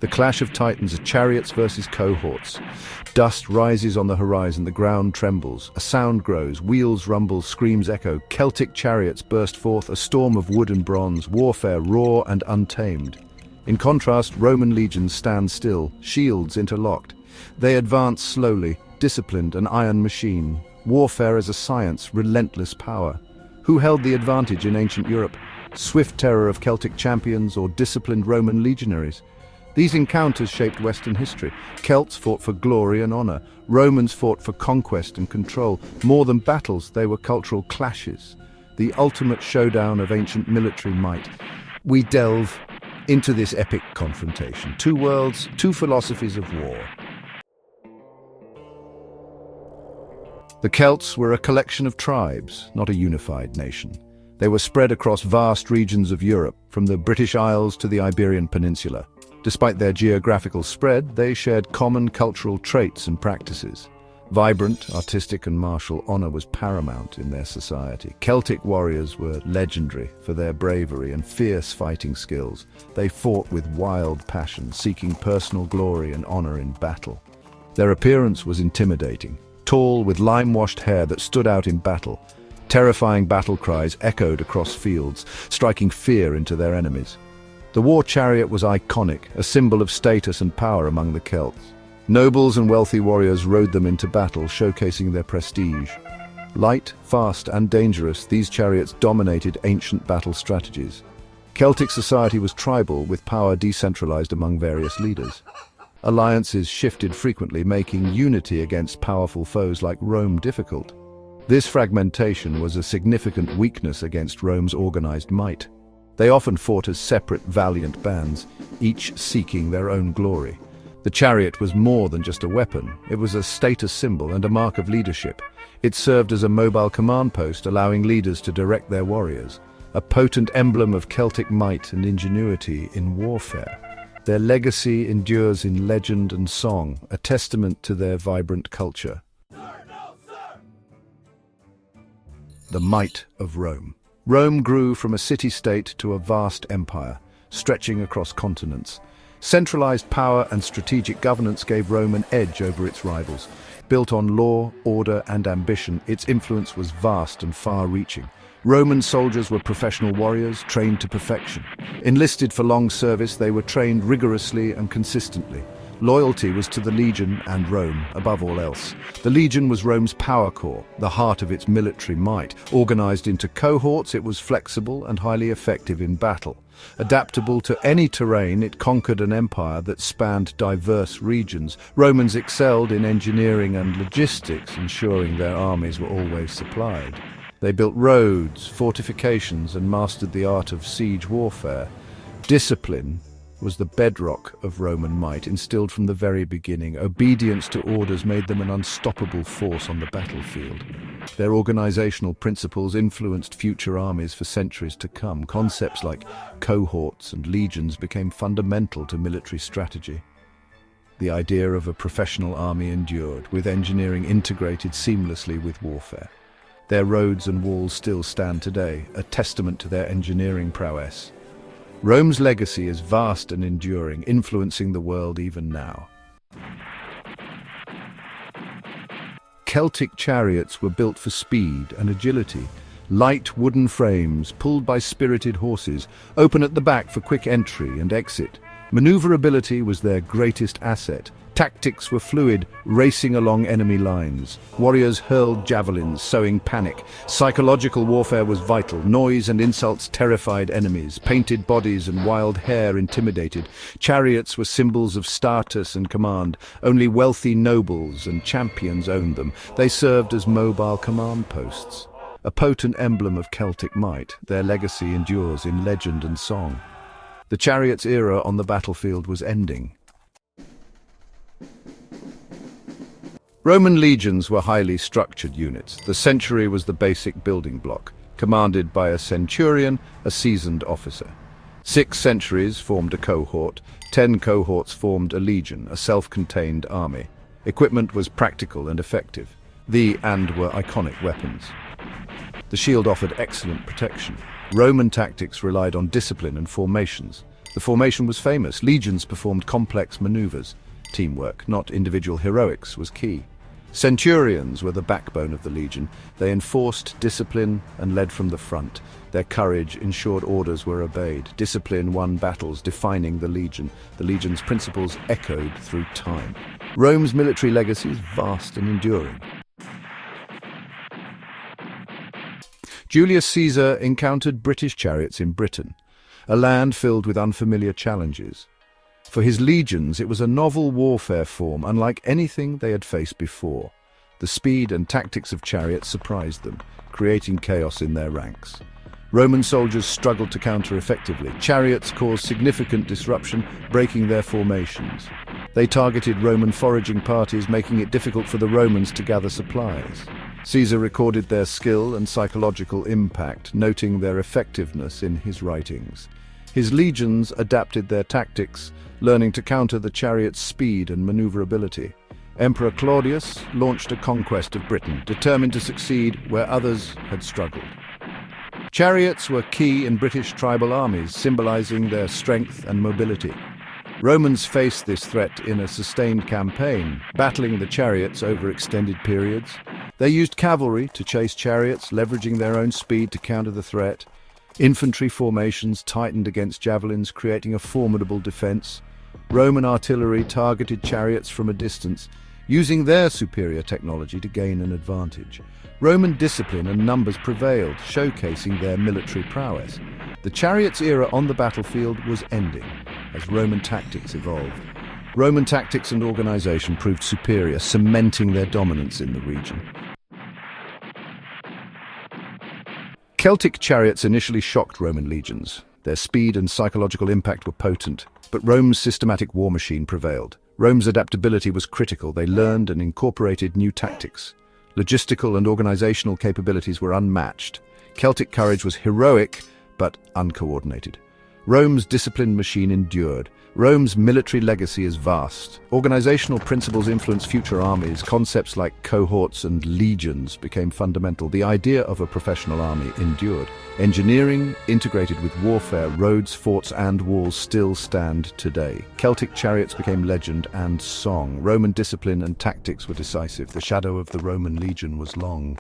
The clash of titans, chariots versus cohorts. Dust rises on the horizon, the ground trembles, a sound grows, wheels rumble, screams echo. Celtic chariots burst forth, a storm of wood and bronze, warfare raw and untamed. In contrast, Roman legions stand still, shields interlocked. They advance slowly, disciplined, an iron machine. Warfare as a science, relentless power. Who held the advantage in ancient Europe? Swift terror of Celtic champions or disciplined Roman legionaries? These encounters shaped Western history. Celts fought for glory and honor. Romans fought for conquest and control. More than battles, they were cultural clashes. The ultimate showdown of ancient military might. We delve into this epic confrontation. Two worlds, two philosophies of war. The Celts were a collection of tribes, not a unified nation. They were spread across vast regions of Europe, from the British Isles to the Iberian Peninsula. Despite their geographical spread, they shared common cultural traits and practices. Vibrant, artistic and martial honor was paramount in their society. Celtic warriors were legendary for their bravery and fierce fighting skills. They fought with wild passion, seeking personal glory and honor in battle. Their appearance was intimidating. Tall, with lime-washed hair that stood out in battle. Terrifying battle cries echoed across fields, striking fear into their enemies. The war chariot was iconic, a symbol of status and power among the Celts. Nobles and wealthy warriors rode them into battle, showcasing their prestige. Light, fast, and dangerous, these chariots dominated ancient battle strategies. Celtic society was tribal, with power decentralized among various leaders. Alliances shifted frequently, making unity against powerful foes like Rome difficult. This fragmentation was a significant weakness against Rome's organized might. They often fought as separate, valiant bands, each seeking their own glory. The chariot was more than just a weapon. It was a status symbol and a mark of leadership. It served as a mobile command post, allowing leaders to direct their warriors, a potent emblem of Celtic might and ingenuity in warfare. Their legacy endures in legend and song, a testament to their vibrant culture. The might of Rome. Rome grew from a city-state to a vast empire, stretching across continents. Centralized power and strategic governance gave Rome an edge over its rivals. Built on law, order, and ambition, its influence was vast and far-reaching. Roman soldiers were professional warriors, trained to perfection. Enlisted for long service, they were trained rigorously and consistently. Loyalty was to the legion and Rome, above all else. The legion was Rome's power core, the heart of its military might. Organized into cohorts, it was flexible and highly effective in battle. Adaptable to any terrain, it conquered an empire that spanned diverse regions. Romans excelled in engineering and logistics, ensuring their armies were always supplied. They built roads, fortifications, and mastered the art of siege warfare. Discipline was the bedrock of Roman might, instilled from the very beginning. Obedience to orders made them an unstoppable force on the battlefield. Their organizational principles influenced future armies for centuries to come. Concepts like cohorts and legions became fundamental to military strategy. The idea of a professional army endured, with engineering integrated seamlessly with warfare. Their roads and walls still stand today, a testament to their engineering prowess. Rome's legacy is vast and enduring, influencing the world even now. Celtic chariots were built for speed and agility. Light wooden frames, pulled by spirited horses, open at the back for quick entry and exit. Maneuverability was their greatest asset. Tactics were fluid, racing along enemy lines. Warriors hurled javelins, sowing panic. Psychological warfare was vital. Noise and insults terrified enemies. Painted bodies and wild hair intimidated. Chariots were symbols of status and command. Only wealthy nobles and champions owned them. They served as mobile command posts. A potent emblem of Celtic might, their legacy endures in legend and song. The chariot's era on the battlefield was ending. Roman legions were highly structured units. The century was the basic building block, commanded by a centurion, a seasoned officer. 6 centuries formed a cohort, 10 cohorts formed a legion, a self-contained army. Equipment was practical and effective. Were iconic weapons. The shield offered excellent protection. Roman tactics relied on discipline and formations. The formation was famous. Legions performed complex maneuvers. Teamwork, not individual heroics, was key. Centurions were the backbone of the legion. They enforced discipline and led from the front. Their courage ensured orders were obeyed. Discipline won battles, defining the legion. The legion's principles echoed through time. Rome's military legacy is vast and enduring. Julius Caesar encountered British chariots in Britain, a land filled with unfamiliar challenges. For his legions, it was a novel warfare form, unlike anything they had faced before. The speed and tactics of chariots surprised them, creating chaos in their ranks. Roman soldiers struggled to counter effectively. Chariots caused significant disruption, breaking their formations. They targeted Roman foraging parties, making it difficult for the Romans to gather supplies. Caesar recorded their skill and psychological impact, noting their effectiveness in his writings. His legions adapted their tactics, learning to counter the chariot's speed and maneuverability. Emperor Claudius launched a conquest of Britain, determined to succeed where others had struggled. Chariots were key in British tribal armies, symbolizing their strength and mobility. Romans faced this threat in a sustained campaign, battling the chariots over extended periods. They used cavalry to chase chariots, leveraging their own speed to counter the threat. Infantry formations tightened against javelins, creating a formidable defense. Roman artillery targeted chariots from a distance, using their superior technology to gain an advantage. Roman discipline and numbers prevailed, showcasing their military prowess. The chariot's era on the battlefield was ending, as Roman tactics evolved. Roman tactics and organization proved superior, cementing their dominance in the region. Celtic chariots initially shocked Roman legions. Their speed and psychological impact were potent, but Rome's systematic war machine prevailed. Rome's adaptability was critical. They learned and incorporated new tactics. Logistical and organizational capabilities were unmatched. Celtic courage was heroic, but uncoordinated. Rome's disciplined machine endured. Rome's military legacy is vast. Organizational principles influenced future armies. Concepts like cohorts and legions became fundamental. The idea of a professional army endured. Engineering, integrated with warfare, roads, forts, and walls still stand today. Celtic chariots became legend and song. Roman discipline and tactics were decisive. The shadow of the Roman legion was long.